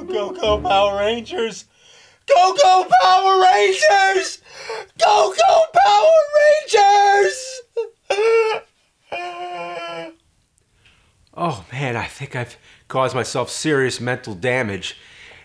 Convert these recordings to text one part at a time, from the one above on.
Go, go, Power Rangers! Go, go, Power Rangers! Go, go, Power Rangers! Oh man, I think I've caused myself serious mental damage.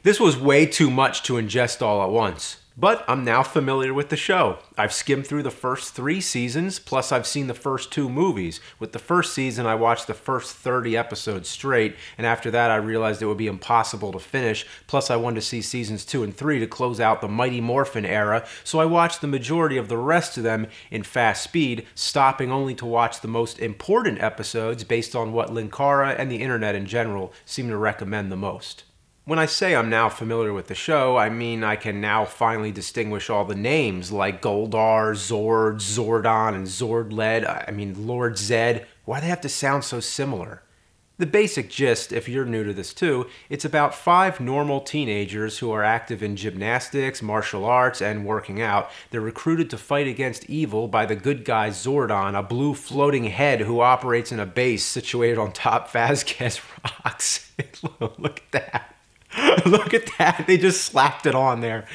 This was way too much to ingest all at once. But I'm now familiar with the show. I've skimmed through the first 3 seasons, plus I've seen the first 2 movies. With the first season, I watched the first 30 episodes straight, and after that I realized it would be impossible to finish, plus I wanted to see seasons 2 and 3 to close out the Mighty Morphin era, so I watched the majority of the rest of them in fast speed, stopping only to watch the most important episodes based on what Linkara and the internet in general seem to recommend the most. When I say I'm now familiar with the show, I mean I can now finally distinguish all the names like Goldar, Zord, Zordon, and Zordled, Lord Zed. Why do they have to sound so similar? The basic gist, if you're new to this too, it's about 5 normal teenagers who are active in gymnastics, martial arts, and working out. They're recruited to fight against evil by the good guy Zordon, a blue floating head who operates in a base situated on top Vazquez rocks. Look at that. Look at that, they just slapped it on there.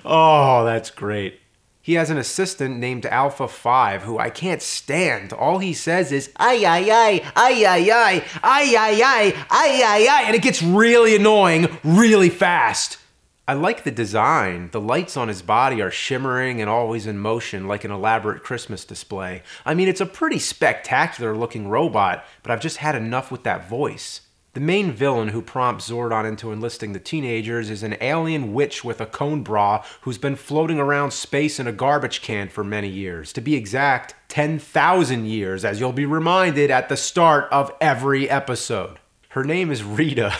Oh, that's great. He has an assistant named Alpha 5 who I can't stand. All he says is, ay, ay, ay, ay, ay, ay, ay, ay, ay, ay, ay, ay, and it gets really annoying really fast. I like the design. The lights on his body are shimmering and always in motion like an elaborate Christmas display. I mean, it's a pretty spectacular looking robot, but I've just had enough with that voice. The main villain who prompts Zordon into enlisting the teenagers is an alien witch with a cone bra who's been floating around space in a garbage can for many years. To be exact, 10,000 years, as you'll be reminded at the start of every episode. Her name is Rita.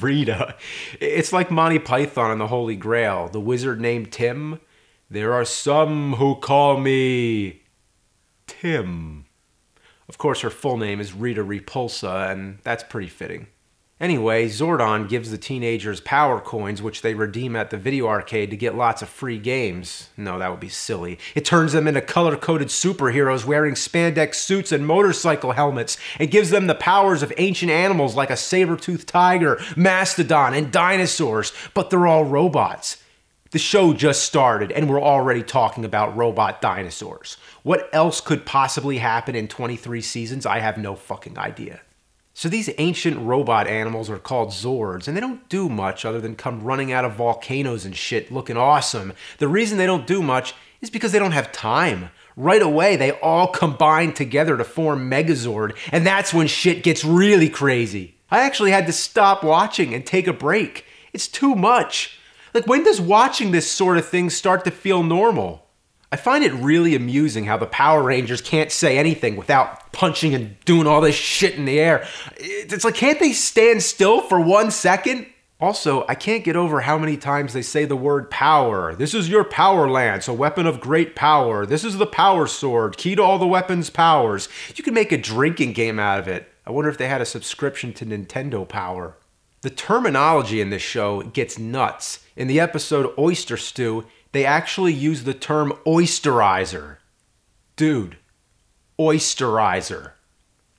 Rita. It's like Monty Python and the Holy Grail. The wizard named Tim. There are some who call me Tim. Of course, her full name is Rita Repulsa, and that's pretty fitting. Anyway, Zordon gives the teenagers power coins, which they redeem at the video arcade to get lots of free games. No, that would be silly. It turns them into color-coded superheroes wearing spandex suits and motorcycle helmets. It gives them the powers of ancient animals like a Saber-Tooth Tiger, Mastodon, and dinosaurs, but they're all robots. The show just started, and we're already talking about robot dinosaurs. What else could possibly happen in 23 seasons? I have no fucking idea. So these ancient robot animals are called Zords, and they don't do much other than come running out of volcanoes and shit looking awesome. The reason they don't do much is because they don't have time. Right away, they all combine together to form Megazord, and that's when shit gets really crazy. I actually had to stop watching and take a break. It's too much. Like, when does watching this sort of thing start to feel normal? I find it really amusing how the Power Rangers can't say anything without punching and doing all this shit in the air. It's like, can't they stand still for 1 second? Also, I can't get over how many times they say the word power. This is your power lance, a weapon of great power. This is the power sword, key to all the weapons' powers. You could make a drinking game out of it. I wonder if they had a subscription to Nintendo Power. The terminology in this show gets nuts. In the episode Oyster Stew, they actually use the term oysterizer. Dude, oysterizer.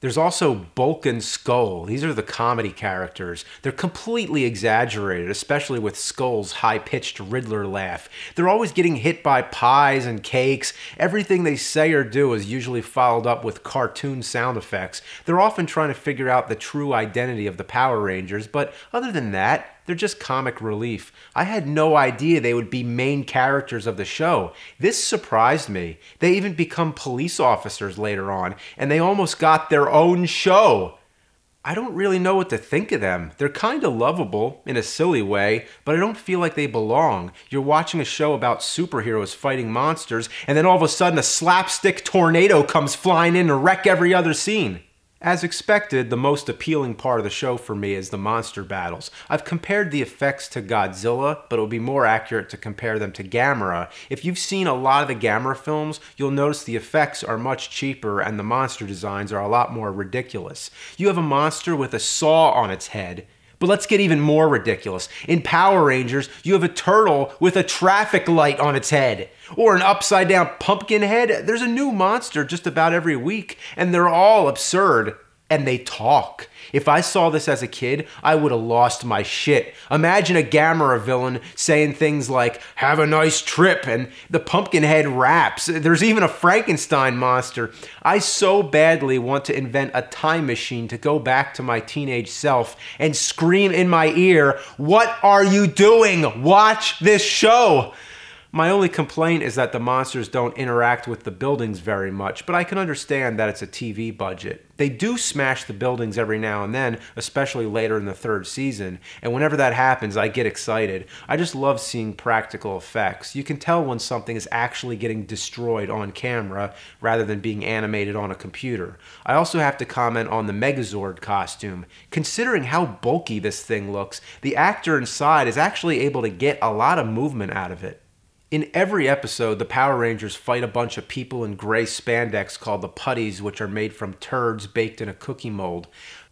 There's also Bulk and Skull. These are the comedy characters. They're completely exaggerated, especially with Skull's high-pitched Riddler laugh. They're always getting hit by pies and cakes. Everything they say or do is usually followed up with cartoon sound effects. They're often trying to figure out the true identity of the Power Rangers, but other than that, they're just comic relief. I had no idea they would be main characters of the show. This surprised me. They even become police officers later on, and they almost got their own show. I don't really know what to think of them. They're kind of lovable, in a silly way, but I don't feel like they belong. You're watching a show about superheroes fighting monsters, and then all of a sudden a slapstick tornado comes flying in to wreck every other scene. As expected, the most appealing part of the show for me is the monster battles. I've compared the effects to Godzilla, but it would be more accurate to compare them to Gamera. If you've seen a lot of the Gamera films, you'll notice the effects are much cheaper and the monster designs are a lot more ridiculous. You have a monster with a saw on its head. But let's get even more ridiculous. In Power Rangers, you have a turtle with a traffic light on its head. Or an upside-down pumpkin head. There's a new monster just about every week, and they're all absurd. And they talk. If I saw this as a kid, I would have lost my shit. Imagine a Gamera villain saying things like, "Have a nice trip," and the Pumpkinhead raps. There's even a Frankenstein monster. I so badly want to invent a time machine to go back to my teenage self and scream in my ear, "What are you doing? Watch this show!" My only complaint is that the monsters don't interact with the buildings very much, but I can understand that it's a TV budget. They do smash the buildings every now and then, especially later in the third season, and whenever that happens, I get excited. I just love seeing practical effects. You can tell when something is actually getting destroyed on camera rather than being animated on a computer. I also have to comment on the Megazord costume. Considering how bulky this thing looks, the actor inside is actually able to get a lot of movement out of it. In every episode, the Power Rangers fight a bunch of people in gray spandex called the Putties, which are made from turds baked in a cookie mold.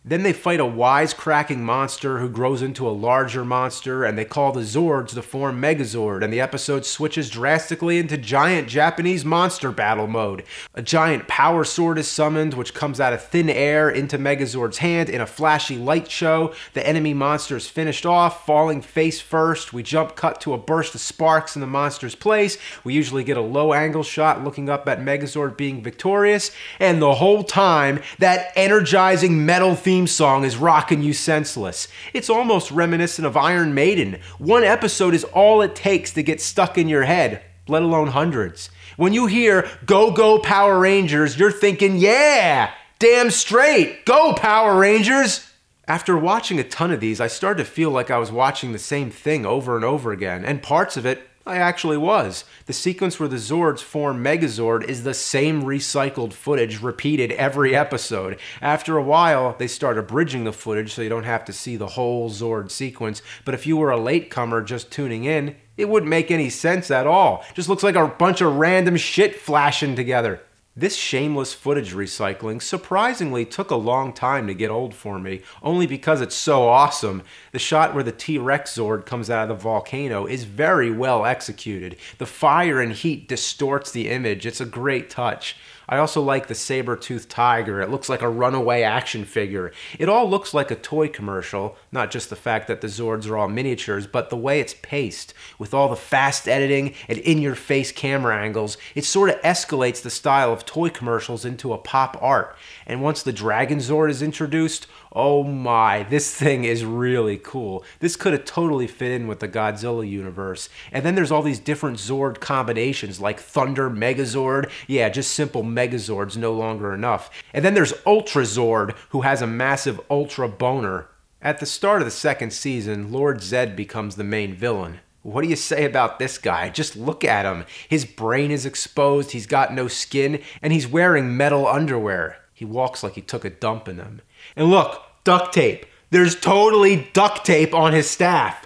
Then they fight a wisecracking monster who grows into a larger monster, and they call the Zords to form Megazord, and the episode switches drastically into giant Japanese monster battle mode. A giant power sword is summoned, which comes out of thin air into Megazord's hand in a flashy light show. The enemy monster is finished off, falling face first. We jump cut to a burst of sparks in the monster's place. We usually get a low-angle shot looking up at Megazord being victorious, and the whole time, that energizing metal theme song is rocking you senseless. It's almost reminiscent of Iron Maiden. One episode is all it takes to get stuck in your head, let alone hundreds. When you hear "Go Go Power Rangers," you're thinking, yeah, damn straight, go Power Rangers! After watching a ton of these, I started to feel like I was watching the same thing over and over again, and parts of it I actually was. The sequence where the Zords form Megazord is the same recycled footage repeated every episode. After a while, they start abridging the footage so you don't have to see the whole Zord sequence, but if you were a latecomer just tuning in, it wouldn't make any sense at all. Just looks like a bunch of random shit flashing together. This shameless footage recycling surprisingly took a long time to get old for me, only because it's so awesome. The shot where the T-Rex Zord comes out of the volcano is very well executed. The fire and heat distorts the image. It's a great touch. I also like the Saber-Tooth Tiger. It looks like a runaway action figure. It all looks like a toy commercial, not just the fact that the Zords are all miniatures, but the way it's paced. With all the fast editing and in-your-face camera angles, it sort of escalates the style of toy commercials into a pop art. And once the Dragon Zord is introduced, oh my, this thing is really cool. This could have totally fit in with the Godzilla universe. And then there's all these different Zord combinations like Thunder Megazord. Yeah, just simple Megazord's no longer enough. And then there's Ultra Zord, who has a massive Ultra Boner. At the start of the second season, Lord Zed becomes the main villain. What do you say about this guy? Just look at him. His brain is exposed, he's got no skin, and he's wearing metal underwear. He walks like he took a dump in them. And look, duct tape. There's totally duct tape on his staff.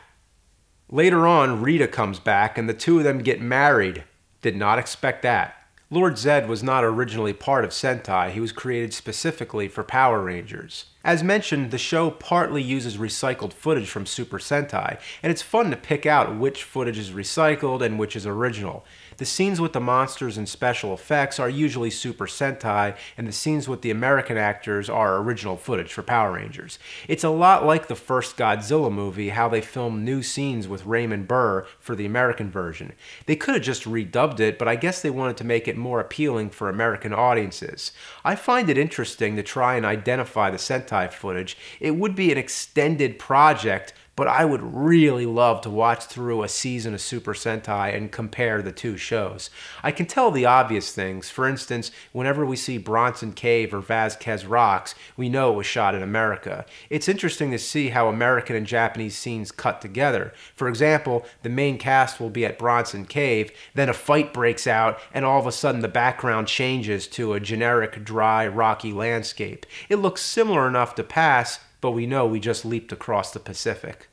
Later on, Rita comes back and the two of them get married. Did not expect that. Lord Zed was not originally part of Sentai. He was created specifically for Power Rangers. As mentioned, the show partly uses recycled footage from Super Sentai, and it's fun to pick out which footage is recycled and which is original. The scenes with the monsters and special effects are usually Super Sentai, and the scenes with the American actors are original footage for Power Rangers. It's a lot like the first Godzilla movie, how they filmed new scenes with Raymond Burr for the American version. They could have just redubbed it, but I guess they wanted to make it more appealing for American audiences. I find it interesting to try and identify the Sentai footage. It would be an extended project, but I would really love to watch through a season of Super Sentai and compare the two shows. I can tell the obvious things. For instance, whenever we see Bronson Cave or Vasquez Rocks, we know it was shot in America. It's interesting to see how American and Japanese scenes cut together. For example, the main cast will be at Bronson Cave, then a fight breaks out, and all of a sudden the background changes to a generic, dry, rocky landscape. It looks similar enough to pass, but we know we just leaped across the Pacific.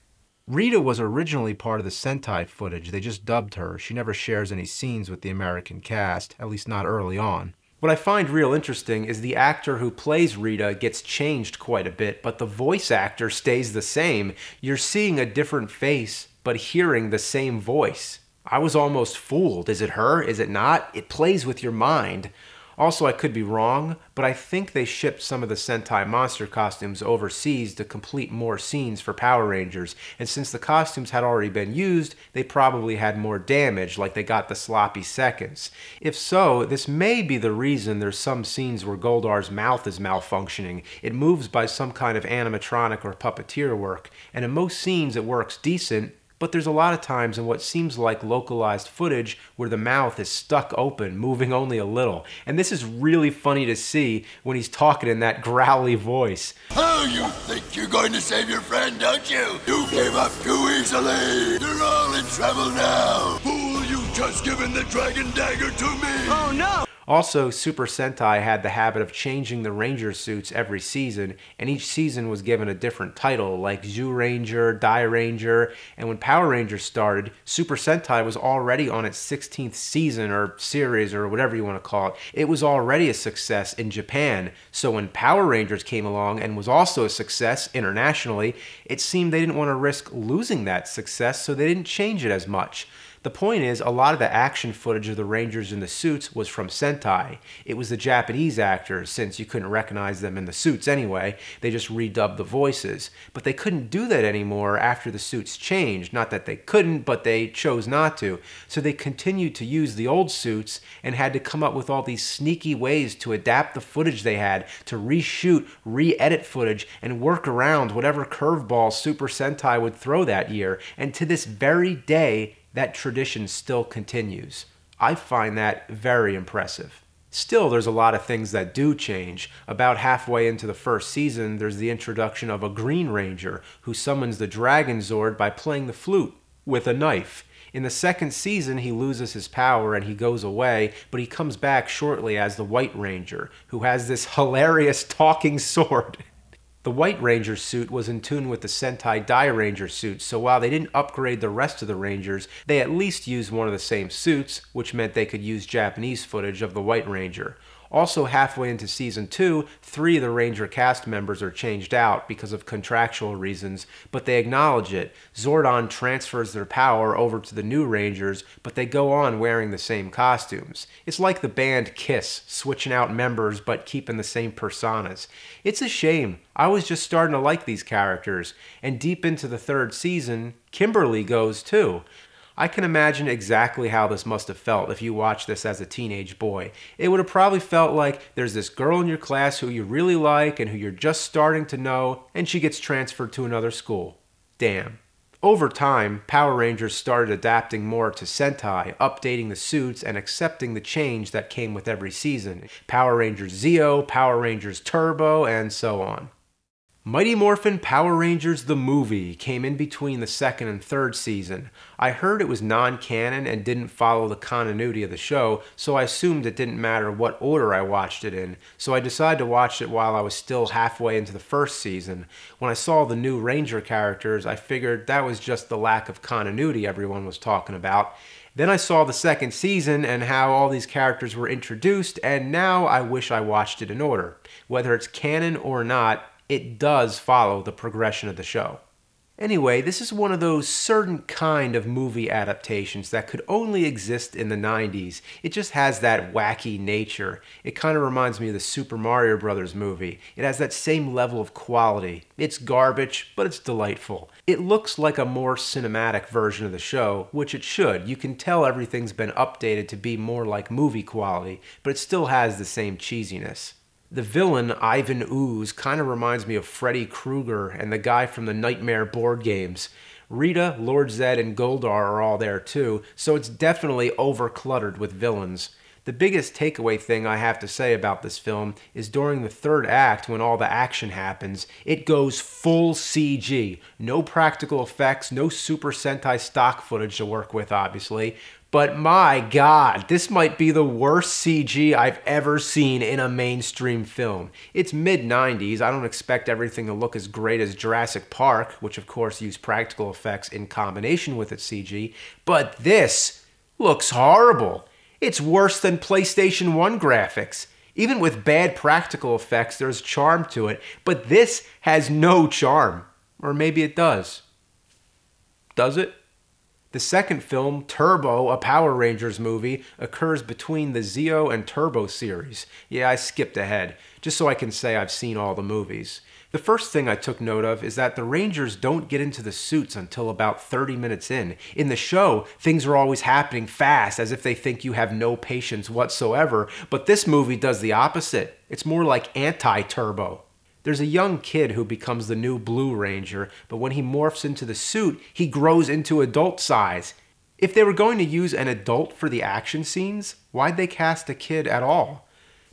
Rita was originally part of the Sentai footage. They just dubbed her. She never shares any scenes with the American cast, at least not early on. What I find real interesting is the actor who plays Rita gets changed quite a bit, but the voice actor stays the same. You're seeing a different face, but hearing the same voice. I was almost fooled. Is it her? Is it not? It plays with your mind. Also, I could be wrong, but I think they shipped some of the Sentai monster costumes overseas to complete more scenes for Power Rangers, and since the costumes had already been used, they probably had more damage, like they got the sloppy seconds. If so, this may be the reason there's some scenes where Goldar's mouth is malfunctioning. It moves by some kind of animatronic or puppeteer work, and in most scenes it works decent, but there's a lot of times in what seems like localized footage where the mouth is stuck open, moving only a little. And this is really funny to see when he's talking in that growly voice. Oh, you think you're going to save your friend, don't you? You gave up too easily. You're all in trouble now. Fool, you've just given the dragon dagger to me. Oh, no! Also, Super Sentai had the habit of changing the Ranger suits every season, and each season was given a different title, like Zoo Ranger, Die Ranger, and when Power Rangers started, Super Sentai was already on its 16th season, or series, or whatever you want to call it. It was already a success in Japan, so when Power Rangers came along and was also a success internationally, it seemed they didn't want to risk losing that success, so they didn't change it as much. The point is, a lot of the action footage of the Rangers in the suits was from Sentai. It was the Japanese actors, since you couldn't recognize them in the suits anyway. They just redubbed the voices. But they couldn't do that anymore after the suits changed. Not that they couldn't, but they chose not to. So they continued to use the old suits and had to come up with all these sneaky ways to adapt the footage they had, to reshoot, re-edit footage, and work around whatever curveballs Super Sentai would throw that year. And to this very day, that tradition still continues. I find that very impressive. Still, there's a lot of things that do change. About halfway into the first season, there's the introduction of a Green Ranger who summons the Dragon Zord by playing the flute with a knife. In the second season, he loses his power and he goes away, but he comes back shortly as the White Ranger, who has this hilarious talking sword. The White Ranger suit was in tune with the Sentai Die Ranger suit, so while they didn't upgrade the rest of the Rangers, they at least used one of the same suits, which meant they could use Japanese footage of the White Ranger. Also, halfway into Season 2, 3 of the Ranger cast members are changed out because of contractual reasons, but they acknowledge it. Zordon transfers their power over to the new Rangers, but they go on wearing the same costumes. It's like the band Kiss, switching out members but keeping the same personas. It's a shame. I was just starting to like these characters, and deep into the third season, Kimberly goes too. I can imagine exactly how this must have felt if you watched this as a teenage boy. It would have probably felt like there's this girl in your class who you really like and who you're just starting to know, and she gets transferred to another school. Damn. Over time, Power Rangers started adapting more to Sentai, updating the suits and accepting the change that came with every season. Power Rangers Zeo, Power Rangers Turbo, and so on. Mighty Morphin Power Rangers the movie came in between the second and third season. I heard it was non-canon and didn't follow the continuity of the show, so I assumed it didn't matter what order I watched it in, so I decided to watch it while I was still halfway into the first season. When I saw the new Ranger characters, I figured that was just the lack of continuity everyone was talking about. Then I saw the second season and how all these characters were introduced, and now I wish I watched it in order. Whether it's canon or not, it does follow the progression of the show. Anyway, this is one of those certain kind of movie adaptations that could only exist in the 90s. It just has that wacky nature. It kind of reminds me of the Super Mario Bros. Movie. It has that same level of quality. It's garbage, but it's delightful. It looks like a more cinematic version of the show, which it should. You can tell everything's been updated to be more like movie quality, but it still has the same cheesiness. The villain, Ivan Ooze, kind of reminds me of Freddy Krueger and the guy from the Nightmare board games. Rita, Lord Zed, and Goldar are all there too, so it's definitely over-cluttered with villains. The biggest takeaway thing I have to say about this film is during the third act when all the action happens, it goes full CG. No practical effects, no Super Sentai stock footage to work with, obviously. But my God, this might be the worst CG I've ever seen in a mainstream film. It's mid-90s, I don't expect everything to look as great as Jurassic Park, which of course used practical effects in combination with its CG, but this looks horrible. It's worse than PlayStation 1 graphics. Even with bad practical effects, there's charm to it, but this has no charm. Or maybe it does. Does it? The second film, Turbo, a Power Rangers movie, occurs between the Zeo and Turbo series. Yeah, I skipped ahead, just so I can say I've seen all the movies. The first thing I took note of is that the Rangers don't get into the suits until about 30 minutes in. In the show, things are always happening fast, as if they think you have no patience whatsoever, but this movie does the opposite. It's more like anti-Turbo. There's a young kid who becomes the new Blue Ranger, but when he morphs into the suit, he grows into adult size. If they were going to use an adult for the action scenes, why'd they cast a kid at all?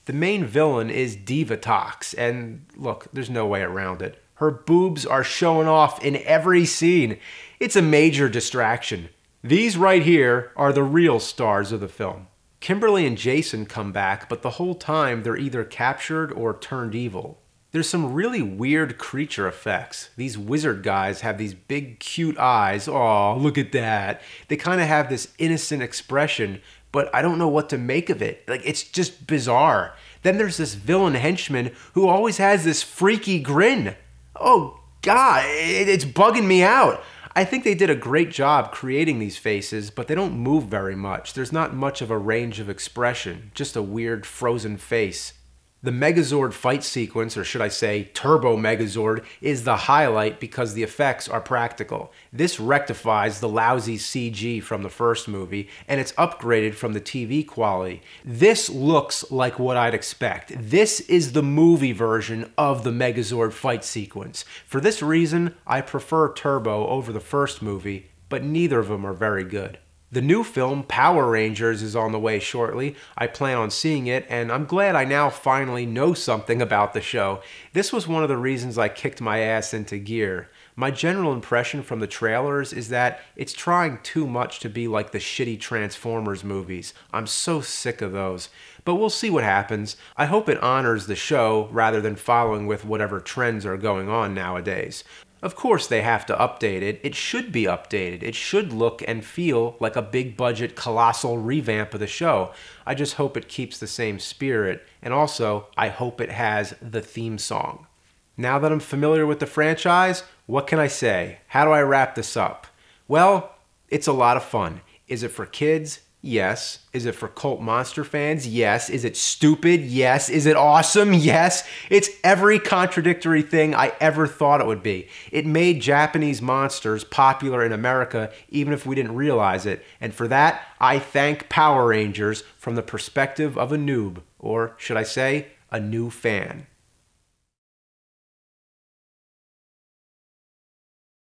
The main villain is Divatox, and look, there's no way around it. Her boobs are showing off in every scene. It's a major distraction. These right here are the real stars of the film. Kimberly and Jason come back, but the whole time they're either captured or turned evil. There's some really weird creature effects. These wizard guys have these big cute eyes. Aw, look at that. They kind of have this innocent expression, but I don't know what to make of it. Like, it's just bizarre. Then there's this villain henchman who always has this freaky grin. Oh God, it's bugging me out. I think they did a great job creating these faces, but they don't move very much. There's not much of a range of expression, just a weird frozen face. The Megazord fight sequence, or should I say Turbo Megazord, is the highlight because the effects are practical. This rectifies the lousy CG from the first movie, and it's upgraded from the TV quality. This looks like what I'd expect. This is the movie version of the Megazord fight sequence. For this reason, I prefer Turbo over the first movie, but neither of them are very good. The new film, Power Rangers, is on the way shortly. I plan on seeing it, and I'm glad I now finally know something about the show. This was one of the reasons I kicked my ass into gear. My general impression from the trailers is that it's trying too much to be like the shitty Transformers movies. I'm so sick of those. But we'll see what happens. I hope it honors the show rather than following with whatever trends are going on nowadays. Of course they have to update it. It should be updated. It should look and feel like a big budget colossal revamp of the show. I just hope it keeps the same spirit, and also I hope it has the theme song. Now that I'm familiar with the franchise, what can I say? How do I wrap this up? Well, it's a lot of fun. Is it for kids? Yes. Is it for cult monster fans? Yes. Is it stupid? Yes. Is it awesome? Yes. It's every contradictory thing I ever thought it would be. It made Japanese monsters popular in America even if we didn't realize it. And for that, I thank Power Rangers from the perspective of a noob, or should I say, a new fan.